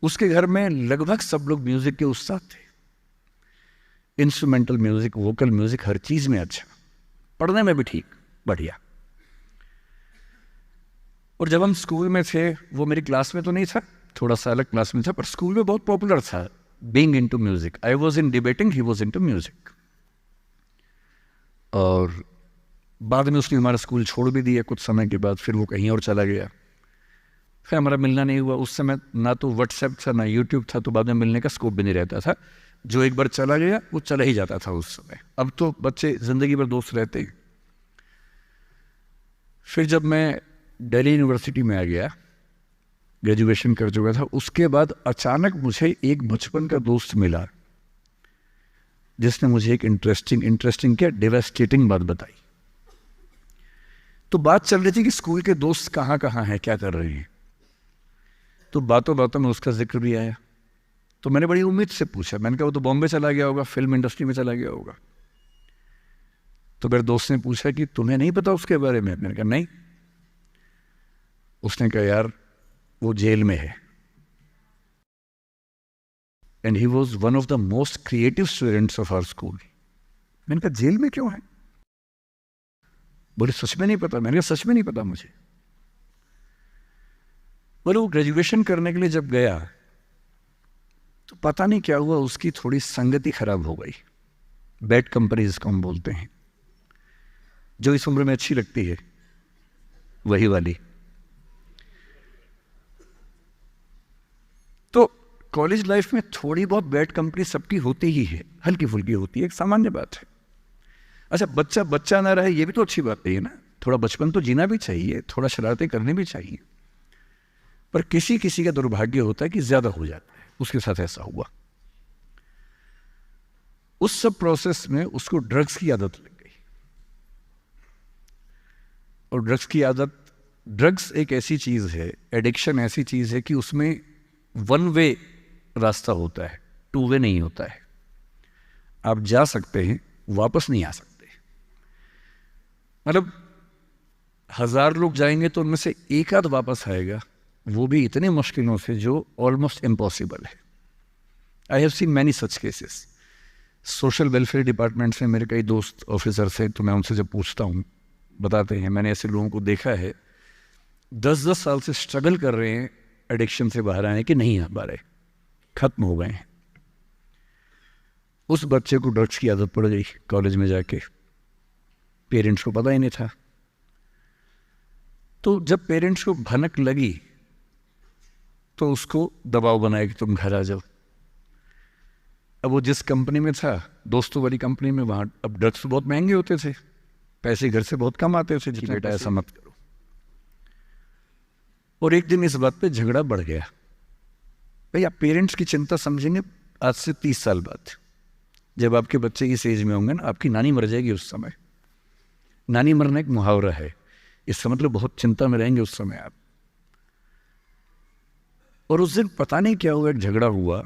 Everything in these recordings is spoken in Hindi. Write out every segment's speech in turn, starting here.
उसके घर में लगभग सब लोग म्यूजिक के उस्ताद थे, इंस्ट्रूमेंटल म्यूजिक, वोकल म्यूजिक, हर चीज में अच्छा, पढ़ने में भी ठीक, बढ़िया। और जब हम स्कूल में थे, वो मेरी क्लास में तो नहीं था, थोड़ा सा अलग क्लास में था, पर स्कूल में बहुत पॉपुलर था being into music. I was in debating, he was into music. और बाद में उसने हमारा स्कूल छोड़ भी दिया कुछ समय के बाद, फिर वो कहीं और चला गया, फिर हमारा मिलना नहीं हुआ। उस समय ना तो व्हाट्सएप था ना यूट्यूब था, तो बाद में मिलने का स्कोप भी नहीं रहता था। जो एक बार चला गया वो चला ही जाता था उस समय। अब तो बच्चे जिंदगी भर दोस्त रहते हैं। फिर जब मैं दिल्ली यूनिवर्सिटी में आ गया, ग्रेजुएशन कर चुका था, उसके बाद अचानक मुझे एक बचपन का दोस्त मिला जिसने मुझे एक इंटरेस्टिंग क्या डिवास्टेटिंग बात बताई। तो बात चल रही थी कि स्कूल के दोस्त कहाँ कहाँ हैं, क्या कर रहे हैं, तो बातों बातों में उसका जिक्र भी आया। तो मैंने बड़ी उम्मीद से पूछा, मैंने कहा वो तो बॉम्बे चला गया होगा, फिल्म इंडस्ट्री में चला गया होगा। तो मेरे दोस्त ने पूछा कि तुम्हें नहीं पता उसके बारे में? मैंने कहा नहीं। उसने कहा यार वो जेल में है, and he was one of the most creative students of our school. मैंने कहा जेल में क्यों है? बोले सच में नहीं पता। मैंने कहा सच में नहीं पता मुझे। बोले वो ग्रेजुएशन करने के लिए जब गया तो पता नहीं क्या हुआ, उसकी थोड़ी संगति खराब हो गई। बैड कंपनी जिसको हम बोलते हैं, जो इस उम्र में अच्छी लगती है, वही वाली। तो कॉलेज लाइफ में थोड़ी बहुत बैड कंपनी सबकी होती ही है, हल्की फुल्की होती है, एक सामान्य बात है। अच्छा, बच्चा बच्चा ना रहे ये भी तो अच्छी बात है ना, थोड़ा बचपन तो जीना भी चाहिए, थोड़ा शरारतें करनी भी चाहिए। पर किसी किसी का दुर्भाग्य होता है कि ज्यादा हो जाता है, उसके साथ ऐसा हुआ। उस सब प्रोसेस में उसको ड्रग्स की आदत लग गई। और ड्रग्स की आदत, ड्रग्स एक ऐसी चीज है, एडिक्शन ऐसी चीज है कि उसमें वन वे रास्ता होता है, टू वे नहीं होता है। आप जा सकते हैं, वापस नहीं आ सकते। मतलब 1000 लोग जाएंगे तो उनमें से एक आध वापस आएगा, वो भी इतने मुश्किलों से जो ऑलमोस्ट इम्पॉसिबल है। I have seen many such cases. Social welfare department से मेरे कई दोस्त ऑफिसर से, तो मैं उनसे जब पूछता हूँ बताते हैं, मैंने ऐसे लोगों को देखा है 10-10 साल से स्ट्रगल कर रहे हैं एडिक्शन से बाहर आने के, नहीं आ पा रहे, खत्म हो गए हैं। उस बच्चे को ड्रग्स की आदत पड़ गई कॉलेज में जाके, पेरेंट्स को पता ही नहीं था। तो जब पेरेंट्स को भनक लगी तो उसको दबाव बनाया कि तुम घर आ जाओ। अब वो जिस कंपनी में था, दोस्तों वाली कंपनी में, वहाँ अब ड्रग्स तो बहुत महंगे होते थे, पैसे घर से बहुत कम आते थे, जितने बेटा ऐसा मत करो। और एक दिन इस बात पे झगड़ा बढ़ गया। भाई आप पेरेंट्स की चिंता समझेंगे आज से 30 साल बाद, जब आपके बच्चे इस एज में होंगे ना, आपकी नानी मर जाएगी उस समय। नानी मरना एक मुहावरा है, इसका मतलब बहुत चिंता में रहेंगे उस समय आप। और उस दिन पता नहीं क्या हुआ, एक झगड़ा हुआ,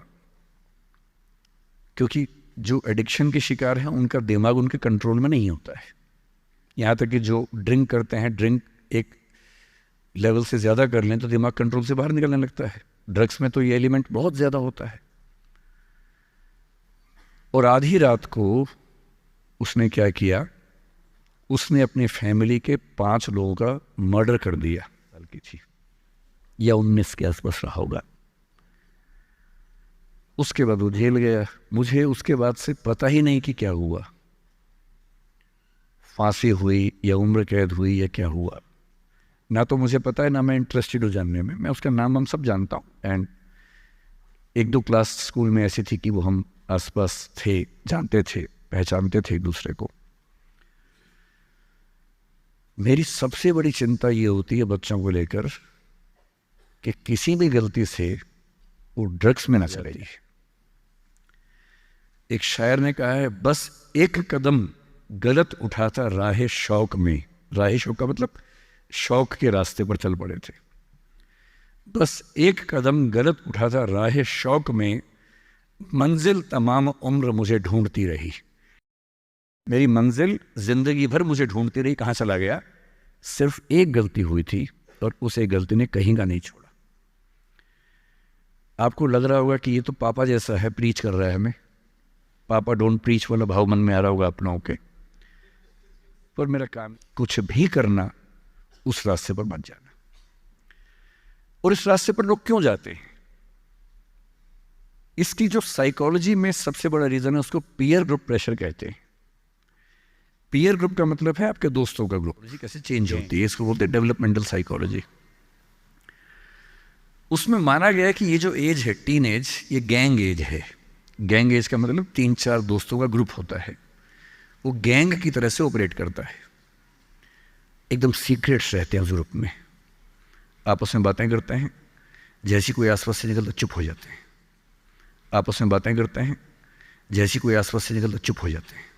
क्योंकि जो एडिक्शन के शिकार हैं उनका दिमाग उनके कंट्रोल में नहीं होता है। यहाँ तक कि जो ड्रिंक करते हैं, ड्रिंक एक लेवल से ज़्यादा कर लें तो दिमाग कंट्रोल से बाहर निकलने लगता है। ड्रग्स में तो ये एलिमेंट बहुत ज़्यादा होता है। और आधी रात को उसने क्या किया, उसने अपनी फैमिली के 5 लोगों का मर्डर कर दिया। साल की थी या 19 के आसपास रहा होगा। उसके बाद वो जेल गया। मुझे उसके बाद से पता ही नहीं कि क्या हुआ, फांसी हुई या उम्र कैद हुई या क्या हुआ, ना तो मुझे पता है, ना मैं इंटरेस्टेड हूँ जानने में। मैं उसका नाम हम सब जानता हूँ, एंड 1-2 क्लास स्कूल में ऐसी थी कि वो हम आसपास थे, जानते थे, पहचानते थे एक दूसरे को। मेरी सबसे बड़ी चिंता ये होती है बच्चों को लेकर कि किसी भी गलती से वो ड्रग्स में ना चले जाए। एक शायर ने कहा है, बस एक कदम गलत उठाता राह शौक में, राह शौक का मतलब शौक के रास्ते पर चल पड़े थे। बस एक कदम गलत उठाता राह शौक में, मंजिल तमाम उम्र मुझे ढूंढती रही। मेरी मंजिल जिंदगी भर मुझे ढूंढती रही, कहाँ चला गया? सिर्फ एक गलती हुई थी और उस एक गलती ने कहीं का नहीं छोड़ा। आपको लग रहा होगा कि ये तो पापा जैसा है, प्रीच कर रहा है हमें, पापा डोंट प्रीच वाला भाव मन में आ रहा होगा अपनों के। पर मेरा काम कुछ भी करना, उस रास्ते पर मत जाना। और इस रास्ते पर लोग क्यों जाते हैं, इसकी जो साइकोलॉजी में सबसे बड़ा रीजन है, उसको पीयर ग्रुप प्रेशर कहते हैं। पीयर ग्रुप का मतलब है आपके दोस्तों का ग्रुप। कैसे चेंज होती है, इसको बोलते हैं डेवलपमेंटल साइकोलॉजी। उसमें माना गया है कि ये जो एज है, टीन एज, ये गैंग एज है। गैंग एज का मतलब 3-4 दोस्तों का ग्रुप होता है, वो गैंग की तरह से ऑपरेट करता है। एकदम सीक्रेट्स रहते हैं उस ग्रुप में, आपस में बातें करते हैं, जैसी कोई आसपास से निकलता चुप हो जाते हैं। आपस में बातें करते हैं, जैसी कोई आसपास से निकलता चुप हो जाते हैं।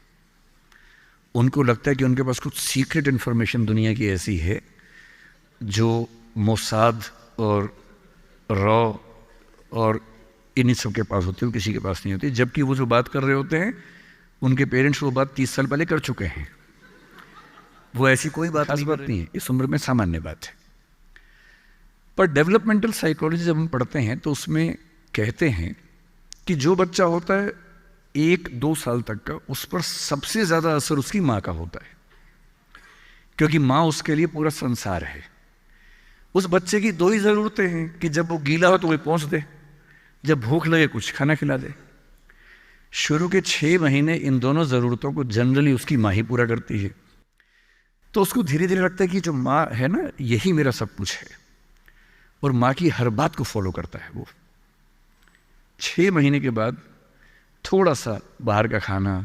उनको लगता है कि उनके पास कुछ सीक्रेट इन्फॉर्मेशन दुनिया की ऐसी है जो मोसाद और रॉ और इन्हीं सब के पास होती है, किसी के पास नहीं होती। जबकि वो जो बात कर रहे होते हैं, उनके पेरेंट्स वो बात 30 साल पहले कर चुके हैं। वो ऐसी कोई बात नहीं है, इस उम्र में सामान्य बात है। पर डेवलपमेंटल साइकोलॉजी जब हम पढ़ते हैं तो उसमें कहते हैं कि जो बच्चा होता है 1-2 साल तक का, उस पर सबसे ज़्यादा असर उसकी माँ का होता है, क्योंकि माँ उसके लिए पूरा संसार है। उस बच्चे की 2 ही ज़रूरतें हैं कि जब वो गीला हो तो वो पहुँच दे, जब भूख लगे कुछ खाना खिला दे। शुरू के 6 महीने इन दोनों ज़रूरतों को जनरली उसकी माँ ही पूरा करती है। तो उसको धीरे धीरे लगता है कि जो माँ है ना, यही मेरा सब कुछ है, और माँ की हर बात को फॉलो करता है वो। 6 महीने के बाद थोड़ा सा बाहर का खाना,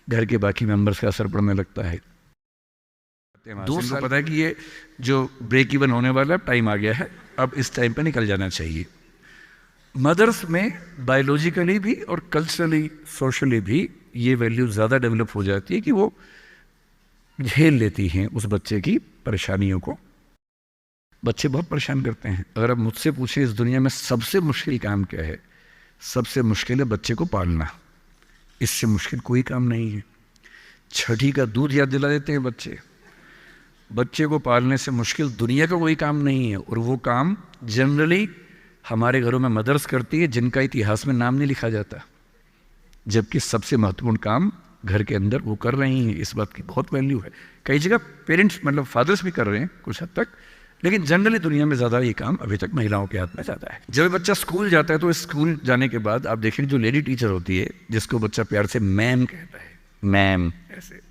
घर के बाकी मेंबर्स का असर पड़ने लगता है। दोस्त को पता है कि ये जो ब्रेक इवन होने वाला है, टाइम आ गया है, अब इस टाइम पे निकल जाना चाहिए। मदर्स में बायोलॉजिकली भी और कल्चरली, सोशली भी ये वैल्यू ज़्यादा डेवलप हो जाती है कि वो झेल लेती हैं उस बच्चे की परेशानियों को। बच्चे बहुत परेशान करते हैं। अगर आप मुझसे पूछें इस दुनिया में सबसे मुश्किल काम क्या है, सबसे मुश्किल है बच्चे को पालना। इससे मुश्किल कोई काम नहीं है। छठी का दूध याद दिला देते हैं बच्चे। बच्चे को पालने से मुश्किल दुनिया का कोई काम नहीं है, और वो काम जनरली हमारे घरों में मदर्स करती है, जिनका इतिहास में नाम नहीं लिखा जाता, जबकि सबसे महत्वपूर्ण काम घर के अंदर वो कर रही हैं। इस बात की बहुत वैल्यू है। कई जगह पेरेंट्स मतलब फादर्स भी कर रहे हैं कुछ हद तक, लेकिन जनरली दुनिया में ज़्यादा ये काम अभी तक महिलाओं के हाथ में जाता है। जब बच्चा स्कूल जाता है तो स्कूल जाने के बाद आप देखें जो लेडी टीचर होती है, जिसको बच्चा प्यार से मैम कहता है, मैम, ऐसे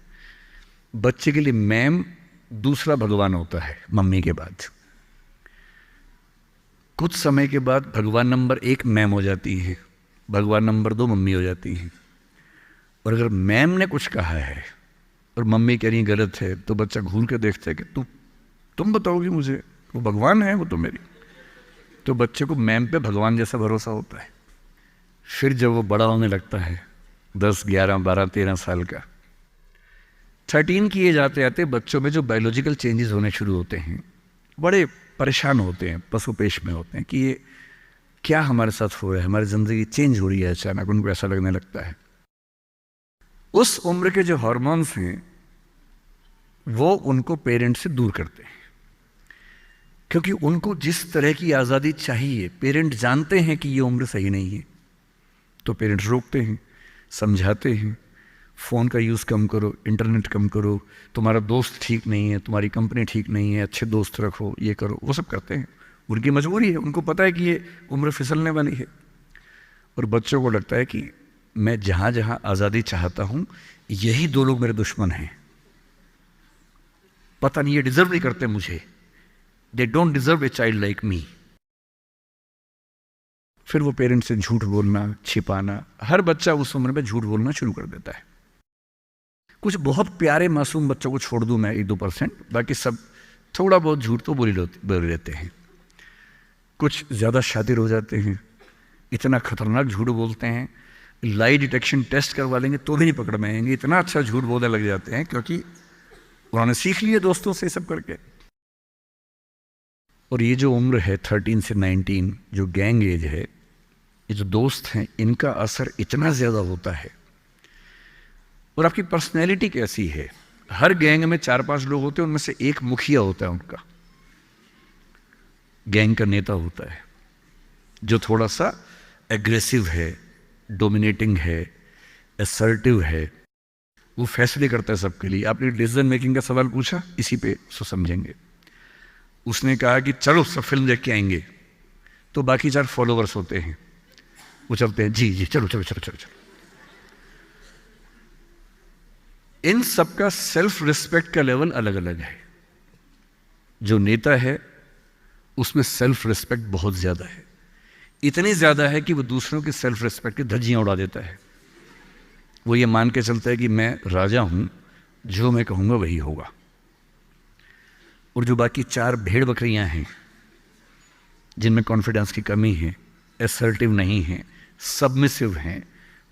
बच्चे के लिए मैम दूसरा भगवान होता है मम्मी के बाद। कुछ समय के बाद भगवान नंबर 1 मैम हो जाती है, भगवान नंबर 2 मम्मी हो जाती है। और अगर मैम ने कुछ कहा है और मम्मी कह रही गलत है, तो बच्चा घूर के देखता है कि तुम बताओगी मुझे, वो भगवान है वो तो मेरी। तो बच्चे को मैम पे भगवान जैसा भरोसा होता है। फिर जब वो बड़ा होने लगता है, 10, 11, 12, 13 साल का, 13 की एज आते आते बच्चों में जो बायोलॉजिकल चेंजेस होने शुरू होते हैं, बड़े परेशान होते हैं, पशुपेश में होते हैं कि ये क्या हमारे साथ हो रहा है, हमारी ज़िंदगी चेंज हो रही है अचानक, उनको ऐसा लगने लगता है। उस उम्र के जो हार्मोन्स हैं वो उनको पेरेंट्स से दूर करते हैं, क्योंकि उनको जिस तरह की आज़ादी चाहिए, पेरेंट जानते हैं कि ये उम्र सही नहीं है, तो पेरेंट्स रोकते हैं, समझाते हैं, फ़ोन का यूज़ कम करो, इंटरनेट कम करो, तुम्हारा दोस्त ठीक नहीं है, तुम्हारी कंपनी ठीक नहीं है, अच्छे दोस्त रखो, ये करो, वो सब करते हैं। उनकी मजबूरी है, उनको पता है कि ये उम्र फिसलने वाली है। और बच्चों को लगता है कि मैं जहाँ जहाँ आज़ादी चाहता हूँ, यही 2 लोग मेरे दुश्मन हैं, पता नहीं ये डिज़र्व नहीं करते मुझे, they don't deserve a child like me. फिर वो पेरेंट्स से झूठ बोलना, छिपाना, हर बच्चा उस उम्र में झूठ बोलना शुरू कर देता है। कुछ बहुत प्यारे मासूम बच्चों को छोड़ दूं मैं 1-2%, बाकी सब थोड़ा बहुत झूठ तो बोल लेते हैं। कुछ ज़्यादा शातिर हो जाते हैं, इतना खतरनाक झूठ बोलते हैं, लाई डिटेक्शन टेस्ट करवा लेंगे तो भी नहीं पकड़ में आएंगे, इतना अच्छा झूठ बोलने लग जाते हैं, क्योंकि उन्होंने सीख लिया दोस्तों से सब करके। और ये जो उम्र है 13 से 19, जो गैंग एज है, ये जो दोस्त हैं, इनका असर इतना ज़्यादा होता है। और आपकी पर्सनैलिटी कैसी है, हर गैंग में 4-5 लोग होते हैं, उनमें से एक मुखिया होता है, उनका गैंग का नेता होता है। जो थोड़ा सा एग्रेसिव है, डोमिनेटिंग है, असर्टिव है, वो फैसले करता है सबके लिए। आपने डिसीजन मेकिंग का सवाल पूछा, इसी पे सो समझेंगे। उसने कहा कि चलो सब फिल्म देख के आएंगे, तो बाकी 4 फॉलोवर्स होते हैं, वो चलते हैं, जी जी चलो चलो चलो चलो चलो। इन सबका सेल्फ रिस्पेक्ट का लेवल अलग अलग है। जो नेता है उसमें सेल्फ रिस्पेक्ट बहुत ज्यादा है, इतनी ज्यादा है कि वो दूसरों की सेल्फ रिस्पेक्ट की धज्जियां उड़ा देता है। वो ये मान के चलता है कि मैं राजा हूं, जो मैं कहूंगा वही होगा। और जो बाकी 4 भेड़ बकरियां हैं, जिनमें कॉन्फिडेंस की कमी है, असर्टिव नहीं है, सबमिसिव हैं,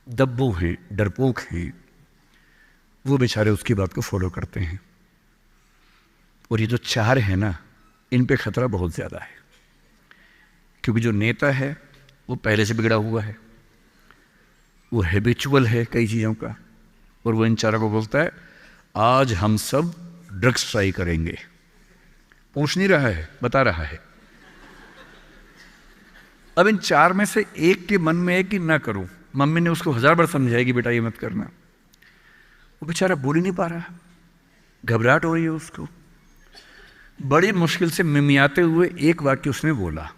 दब्बू हैं, डरपोक हैं, वो बेचारे उसकी बात को फॉलो करते हैं। और ये जो 4 है ना, इन पे खतरा बहुत ज़्यादा है, क्योंकि जो नेता है वो पहले से बिगड़ा हुआ है, वो हैबिचुअल है कई चीज़ों का, और वो इन 4 को बोलता है आज हम सब ड्रग्स ट्राई करेंगे। पूछ नहीं रहा है, बता रहा है। अब इन 4 में से एक के मन में है कि ना करूं, मम्मी ने उसको 1000 बार समझाएगी बेटा ये मत करना, वो बेचारा बोल ही नहीं पा रहा, घबराहट हो रही है उसको। बड़ी मुश्किल से मिमियाते हुए एक वाक्य उसने बोला।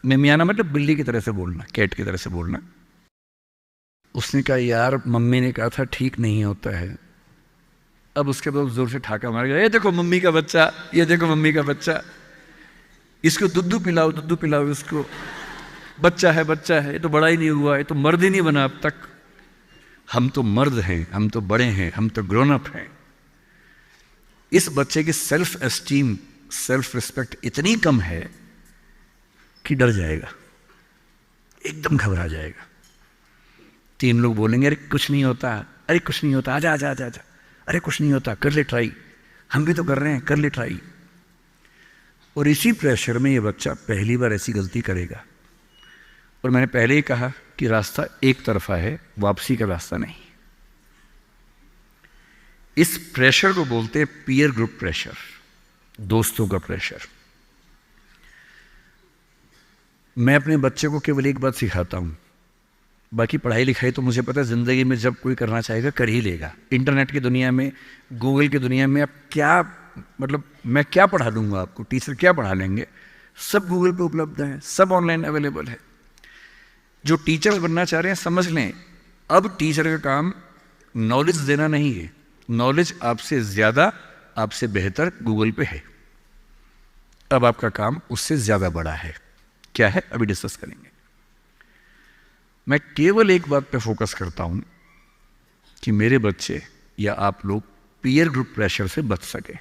मिमियाना मतलब बिल्ली की तरह से बोलना, कैट की तरह से बोलना। उसने कहा यार मम्मी ने कहा था ठीक नहीं होता है। अब उसके बाद जोर से ठाका मार गया, ये देखो मम्मी का बच्चा, ये देखो मम्मी का बच्चा, इसको दुद्धू पिलाओ, दुद्धू पिलाओ इसको, बच्चा है बच्चा है, ये तो बड़ा ही नहीं हुआ, ये तो मर्द ही नहीं बना अब तक। हम तो मर्द हैं, हम तो बड़े हैं, हम तो ग्रोन अप हैं। इस बच्चे की सेल्फ एस्टीम, सेल्फ रिस्पेक्ट इतनी कम है कि डर जाएगा, एकदम घबरा जाएगा। 3 लोग बोलेंगे अरे कुछ नहीं होता, अरे कुछ नहीं होता, आजा आजा आजा आजा, अरे कुछ नहीं होता, कर ले ट्राई, हम भी तो कर रहे हैं, कर ले ट्राई। और इसी प्रेशर में ये बच्चा पहली बार ऐसी गलती करेगा। और मैंने पहले ही कहा कि रास्ता एक तरफा है, वापसी का रास्ता नहीं। इस प्रेशर को बोलते हैं पीयर ग्रुप प्रेशर, दोस्तों का प्रेशर। मैं अपने बच्चे को केवल एक बात सिखाता हूं, बाकी पढ़ाई लिखाई तो मुझे पता है ज़िंदगी में जब कोई करना चाहेगा कर ही लेगा। इंटरनेट की दुनिया में, गूगल की दुनिया में, अब क्या मतलब मैं क्या पढ़ा दूंगा आपको, टीचर क्या पढ़ा लेंगे, सब गूगल पे उपलब्ध है, सब ऑनलाइन अवेलेबल है। जो टीचर्स बनना चाह रहे हैं समझ लें, अब टीचर का काम नॉलेज देना नहीं है, नॉलेज आपसे ज़्यादा, आपसे बेहतर गूगल पे है। अब आपका काम उससे ज़्यादा बड़ा है। क्या है अभी डिस्कस करेंगे। मैं केवल एक बात पे फोकस करता हूं कि मेरे बच्चे या आप लोग पीयर ग्रुप प्रेशर से बच सके।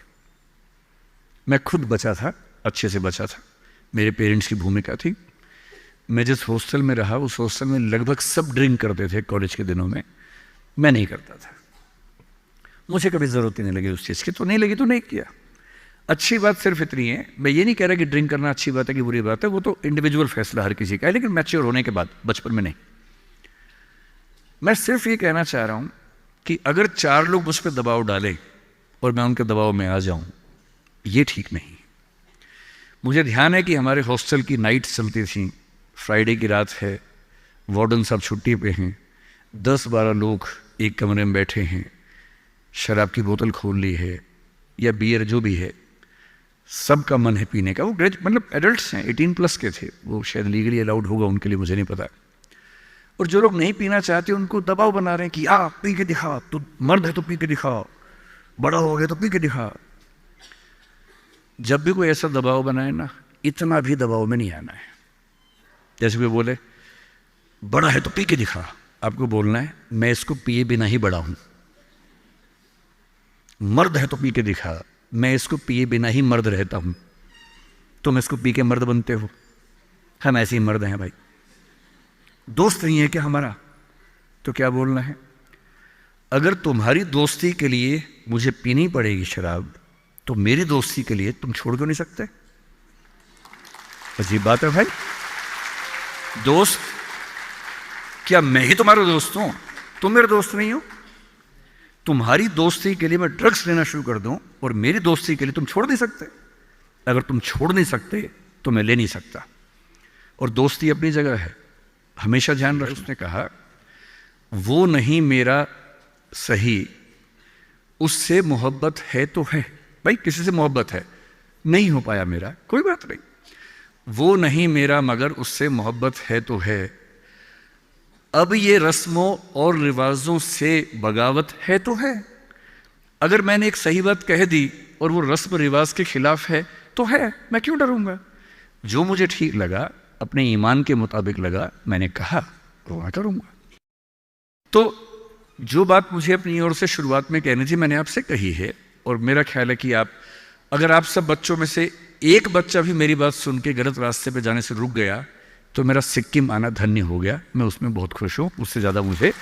मैं खुद बचा था, अच्छे से बचा था, मेरे पेरेंट्स की भूमिका थी। मैं जिस हॉस्टल में रहा उस हॉस्टल में लगभग सब ड्रिंक करते थे कॉलेज के दिनों में, मैं नहीं करता था। मुझे कभी ज़रूरत ही नहीं लगी उस चीज़ की, तो नहीं लगी तो नहीं किया। अच्छी बात सिर्फ इतनी है, मैं ये नहीं कह रहा कि ड्रिंक करना अच्छी बात है कि बुरी बात है, वो तो इंडिविजुअल फैसला हर किसी का है, लेकिन मैच्योर होने के बाद, बचपन में नहीं। मैं सिर्फ ये कहना चाह रहा हूँ कि अगर 4 लोग मुझ पर दबाव डालें और मैं उनके दबाव में आ जाऊँ, ये ठीक नहीं। मुझे ध्यान है कि हमारे हॉस्टल की नाइट चलती थी, फ्राइडे की रात है, वार्डन साहब छुट्टी पे हैं, 10-12 लोग एक कमरे में बैठे हैं, शराब की बोतल खोल ली है या बियर जो भी है, सबका मन है पीने का। वो मतलब एडल्ट्स हैं, 18+ के थे, वो शायद लीगली अलाउड होगा उनके लिए, मुझे नहीं पता। और जो लोग नहीं पीना चाहते उनको दबाव बना रहे हैं कि आ पी के दिखा, तू मर्द है तो पी के दिखा, बड़ा हो गया तो पी के दिखा। जब भी कोई ऐसा दबाव बनाए ना, इतना भी दबाव में नहीं आना है। जैसे कोई बोले बड़ा है तो पी के दिखा, आपको बोलना है मैं इसको पिए बिना ही बड़ा हूं। मर्द है तो पी के दिखा, मैं इसको पिए बिना ही मर्द रहता हूं। तुम इसको पी के मर्द बनते हो, हम ऐसे ही मर्द हैं भाई। दोस्त नहीं है क्या हमारा, तो क्या बोलना है, अगर तुम्हारी दोस्ती के लिए मुझे पीनी पड़ेगी शराब, तो मेरी दोस्ती के लिए तुम छोड़ क्यों नहीं सकते? अजीब बात है भाई। दोस्त, क्या मैं ही तुम्हारा दोस्त हूं, तुम मेरे दोस्त नहीं हो? तुम्हारी दोस्ती के लिए मैं ड्रग्स लेना शुरू कर दूं और मेरी दोस्ती के लिए तुम छोड़ नहीं सकते? अगर तुम छोड़ नहीं सकते तो मैं ले नहीं सकता। और दोस्ती अपनी जगह है, हमेशा ध्यान रख। उसने कहा वो नहीं मेरा सही, उससे मोहब्बत है तो है। भाई किसी से मोहब्बत है, नहीं हो पाया मेरा, कोई बात नहीं। वो नहीं मेरा मगर उससे मोहब्बत है तो है। अब ये रस्मों और रिवाजों से बगावत है तो है। अगर मैंने एक सही बात कह दी और वो रस्म रिवाज के खिलाफ है तो है, मैं क्यों डरूंगा। जो मुझे ठीक लगा, अपने ईमान के मुताबिक लगा, मैंने कहा वो मैं करूंगा। तो जो बात मुझे अपनी ओर से शुरुआत में कहनी थी मैंने आपसे कही है, और मेरा ख्याल है कि अगर आप सब बच्चों में से एक बच्चा भी मेरी बात सुन के गलत रास्ते पे जाने से रुक गया तो मेरा सिक्किम आना धन्य हो गया। मैं उसमें बहुत खुश हूँ, उससे ज़्यादा मुझे